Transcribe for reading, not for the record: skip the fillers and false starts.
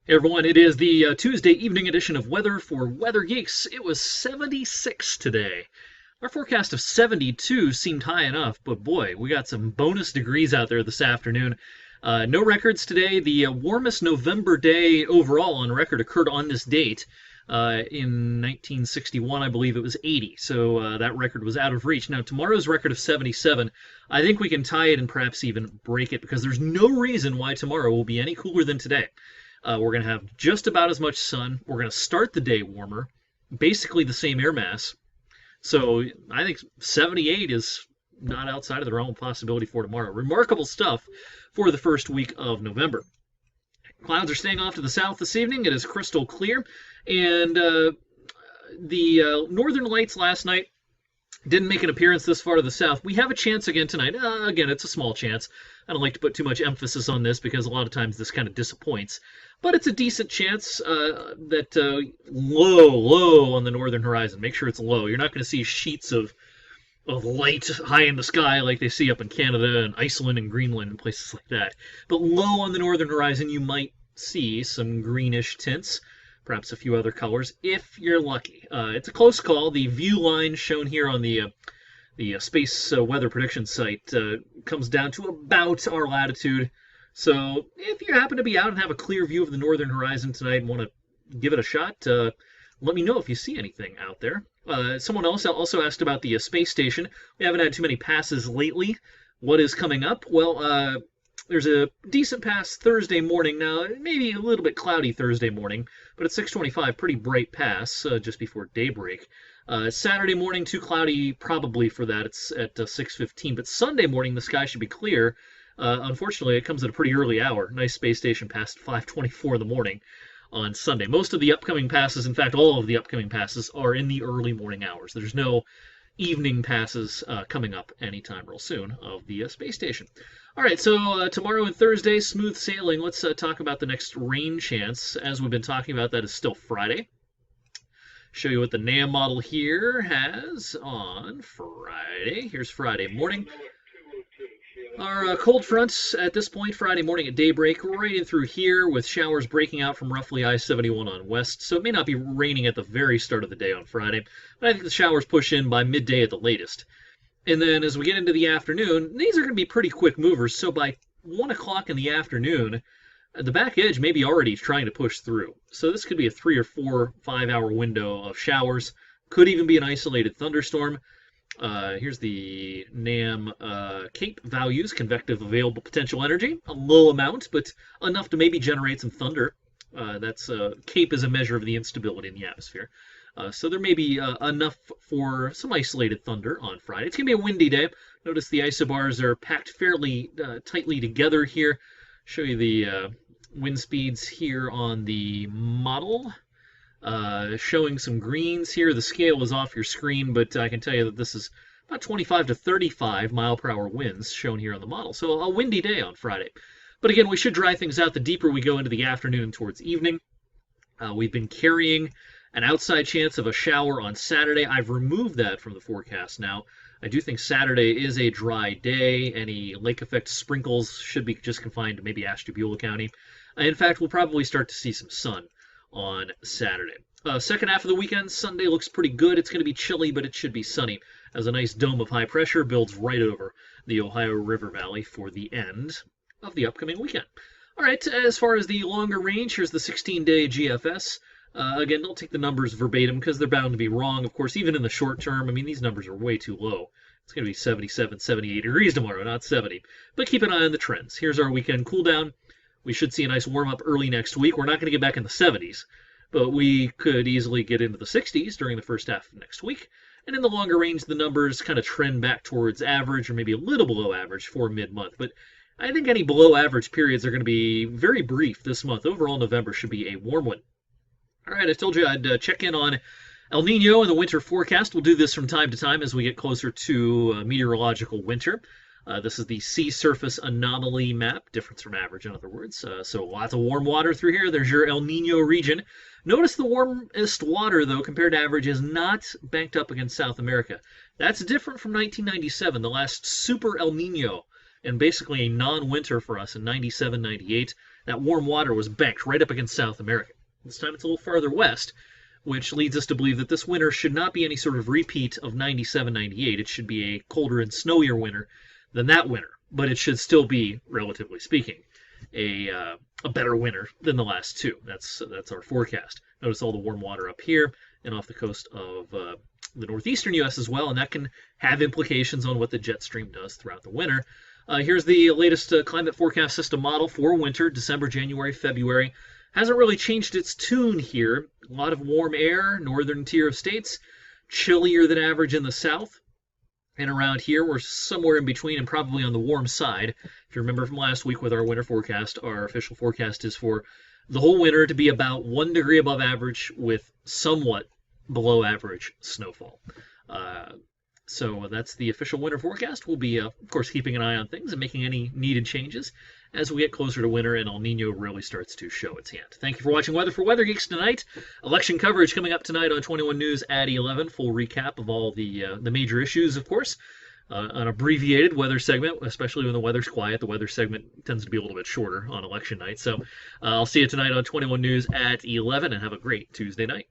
Hey everyone, it is the Tuesday evening edition of Weather for Weather Geeks. It was 76 today. Our forecast of 72 seemed high enough, but boy, we got some bonus degrees out there this afternoon. No records today. The warmest November day overall on record occurred on this date. In 1961, I believe it was 80, so that record was out of reach. Now, tomorrow's record of 77, I think we can tie it and perhaps even break it because there's no reason why tomorrow will be any cooler than today. We're going to have just about as much sun. We're going to start the day warmer, basically the same air mass. So I think 78 is not outside of the realm of possibility for tomorrow. Remarkable stuff for the first week of November. Clouds are staying off to the south this evening. It is crystal clear. And the northern lights last night didn't make an appearance this far to the south. We have a chance again tonight. Again, it's a small chance. I don't like to put too much emphasis on this because a lot of times this kind of disappoints. But it's a decent chance that low on the northern horizon. Make sure it's low. You're not going to see sheets of light high in the sky like they see up in Canada and Iceland and Greenland and places like that. But low on the northern horizon, you might see some greenish tints, perhaps a few other colors, if you're lucky. It's a close call. The view line shown here on the space weather prediction site comes down to about our latitude. So if you happen to be out and have a clear view of the northern horizon tonight and want to give it a shot, let me know if you see anything out there. Someone else also asked about the space station. We haven't had too many passes lately. What is coming up? Well, there's a decent pass Thursday morning. Now, maybe a little bit cloudy Thursday morning, but at 6:25, pretty bright pass just before daybreak. Saturday morning, too cloudy probably for that. It's at 6:15. But Sunday morning, the sky should be clear. Unfortunately, it comes at a pretty early hour. Nice space station pass at 5:24 in the morning on Sunday. Most of the upcoming passes, in fact, all of the upcoming passes, are in the early morning hours. There's no evening passes coming up anytime real soon of the space station. All right, so tomorrow and Thursday, smooth sailing. Let's talk about the next rain chance. As we've been talking about, that is still Friday. Show you what the NAM model here has on Friday. Here's Friday morning. Our cold fronts at this point, Friday morning at daybreak, right in through here with showers breaking out from roughly I-71 on west. So it may not be raining at the very start of the day on Friday, but I think the showers push in by midday at the latest. And then as we get into the afternoon, these are going to be pretty quick movers. So by 1 o'clock in the afternoon, the back edge may be already trying to push through. So this could be a 3 or 4, 5-hour window of showers. Could even be an isolated thunderstorm. Here's the NAM CAPE values, convective available potential energy. A low amount, but enough to maybe generate some thunder. CAPE is a measure of the instability in the atmosphere. So there may be enough for some isolated thunder on Friday. It's going to be a windy day. Notice the isobars are packed fairly tightly together here. Show you the wind speeds here on the model. Showing some greens here. The scale is off your screen, but I can tell you that this is about 25 to 35 mile per hour winds shown here on the model. So a windy day on Friday. But again, we should dry things out the deeper we go into the afternoon towards evening. We've been carrying an outside chance of a shower on Saturday. I've removed that from the forecast now. I do think Saturday is a dry day. Any lake effect sprinkles should be just confined to maybe Ashtabula County. In fact, we'll probably start to see some sun on Saturday. Second half of the weekend, Sunday looks pretty good. It's going to be chilly, but it should be sunny as a nice dome of high pressure builds right over the Ohio River Valley for the end of the upcoming weekend. All right, as far as the longer range, here's the 16-day GFS. Again, don't take the numbers verbatim because they're bound to be wrong. Of course, even in the short term, I mean, these numbers are way too low. It's going to be 77, 78 degrees tomorrow, not 70. But keep an eye on the trends. Here's our weekend cool down. We should see a nice warm-up early next week. We're not going to get back in the 70s, but we could easily get into the 60s during the first half of next week. And in the longer range, the numbers kind of trend back towards average or maybe a little below average for mid-month. But I think any below average periods are going to be very brief this month. Overall, November should be a warm one. All right, I told you I'd check in on El Nino and the winter forecast. We'll do this from time to time as we get closer to meteorological winter. This is the sea surface anomaly map, difference from average, in other words. So lots of warm water through here. There's your El Nino region. Notice the warmest water, though, compared to average, is not banked up against South America. That's different from 1997, the last super El Nino, and basically a non-winter for us in 97, 98. that warm water was banked right up against South America. This time it's a little farther west, which leads us to believe that this winter should not be any sort of repeat of 97, 98. It should be a colder and snowier winter than that winter, but it should still be, relatively speaking, a better winter than the last two. That's our forecast. Notice all the warm water up here and off the coast of the northeastern U.S. as well, and that can have implications on what the jet stream does throughout the winter. Here's the latest climate forecast system model for winter, December, January, February. Hasn't really changed its tune here. A lot of warm air, northern tier of states, chillier than average in the south. And around here, we're somewhere in between and probably on the warm side. If you remember from last week with our winter forecast, our official forecast is for the whole winter to be about 1 degree above average with somewhat below average snowfall. So that's the official winter forecast. We'll be, of course, keeping an eye on things and making any needed changes as we get closer to winter and El Nino really starts to show its hand. Thank you for watching Weather for Weather Geeks tonight. Election coverage coming up tonight on 21 News at 11. Full recap of all the major issues, of course. An abbreviated weather segment, especially when the weather's quiet. The weather segment tends to be a little bit shorter on election night. So I'll see you tonight on 21 News at 11, and have a great Tuesday night.